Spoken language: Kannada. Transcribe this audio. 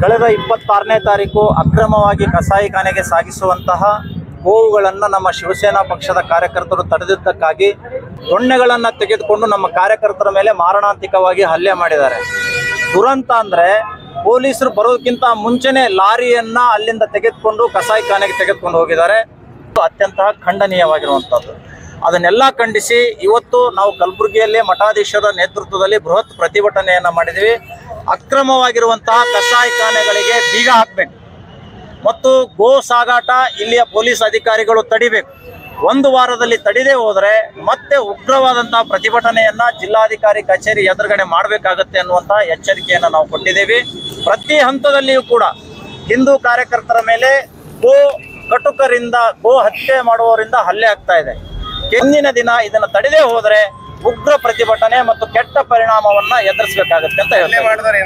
ಕಳೆದ 26ನೇ ತಾರೀಕು ಅಕ್ರಮವಾಗಿ ಕಸಾಯಿಖಾನೆಗೆ ಸಾಗಿಸುವಂತಹ ಗೋವುಗಳನ್ನು ನಮ್ಮ ಶಿವಸೇನಾ ಪಕ್ಷದ ಕಾರ್ಯಕರ್ತರು ತಡೆದಿದ್ದಕ್ಕಾಗಿ ದೊಣ್ಣೆಗಳನ್ನು ತೆಗೆದುಕೊಂಡು ನಮ್ಮ ಕಾರ್ಯಕರ್ತರ ಮೇಲೆ ಮಾರಣಾಂತಿಕವಾಗಿ ಹಲ್ಲೆ ಮಾಡಿದ್ದಾರೆ. ದುರಂತ ಅಂದರೆ ಪೊಲೀಸರು ಬರೋದಕ್ಕಿಂತ ಮುಂಚೆನೇ ಲಾರಿಯನ್ನ ಅಲ್ಲಿಂದ ತೆಗೆದುಕೊಂಡು ಕಸಾಯಿಖಾನೆಗೆ ತೆಗೆದುಕೊಂಡು ಹೋಗಿದ್ದಾರೆ. ಅತ್ಯಂತ ಖಂಡನೀಯವಾಗಿರುವಂಥದ್ದು. ಅದನ್ನೆಲ್ಲ ಖಂಡಿಸಿ ಇವತ್ತು ನಾವು ಕಲಬುರಗಿಯಲ್ಲಿ ಮಠಾಧೀಶರ ನೇತೃತ್ವದಲ್ಲಿ ಬೃಹತ್ ಪ್ರತಿಭಟನೆಯನ್ನು ಮಾಡಿದ್ವಿ. ಅಕ್ರಮವಾಗಿರುವಂತಹ ಕಸಾಯಿಖಾನೆಗಳಿಗೆ ಬೀಗ ಹಾಕಬೇಕು ಮತ್ತು ಗೋ ಸಾಗಾಟ ಇಲ್ಲಿಯ ಪೊಲೀಸ್ ಅಧಿಕಾರಿಗಳು ತಡಿಬೇಕು. ಒಂದು ವಾರದಲ್ಲಿ ತಡಿದೇ ಹೋದರೆ ಮತ್ತೆ ಉಗ್ರವಾದಂತಹ ಪ್ರತಿಭಟನೆಯನ್ನ ಜಿಲ್ಲಾಧಿಕಾರಿ ಕಚೇರಿ ಎದುರುಗಡೆ ಮಾಡಬೇಕಾಗತ್ತೆ ಅನ್ನುವಂತಹ ಎಚ್ಚರಿಕೆಯನ್ನು ನಾವು ಕೊಟ್ಟಿದ್ದೇವೆ. ಪ್ರತಿ ಹಂತದಲ್ಲಿಯೂ ಕೂಡ ಹಿಂದೂ ಕಾರ್ಯಕರ್ತರ ಮೇಲೆ ಗೋ ಕಟುಕರಿಂದ ಗೋ ಹತ್ಯೆ ಮಾಡುವವರಿಂದ ಹಲ್ಲೆ ಆಗ್ತಾ ಇದೆ. ಮುಂದಿನ ದಿನ ಇದನ್ನು ತಡೆದೇ ಹೋದರೆ ಉಗ್ರ ಪ್ರತಿಭಟನೆ ಮತ್ತು ಕೆಟ್ಟ ಪರಿಣಾಮವನ್ನ ಎದುರಿಸಬೇಕಾಗುತ್ತೆ ಅಂತ ಹೇಳ್ತಾರೆ.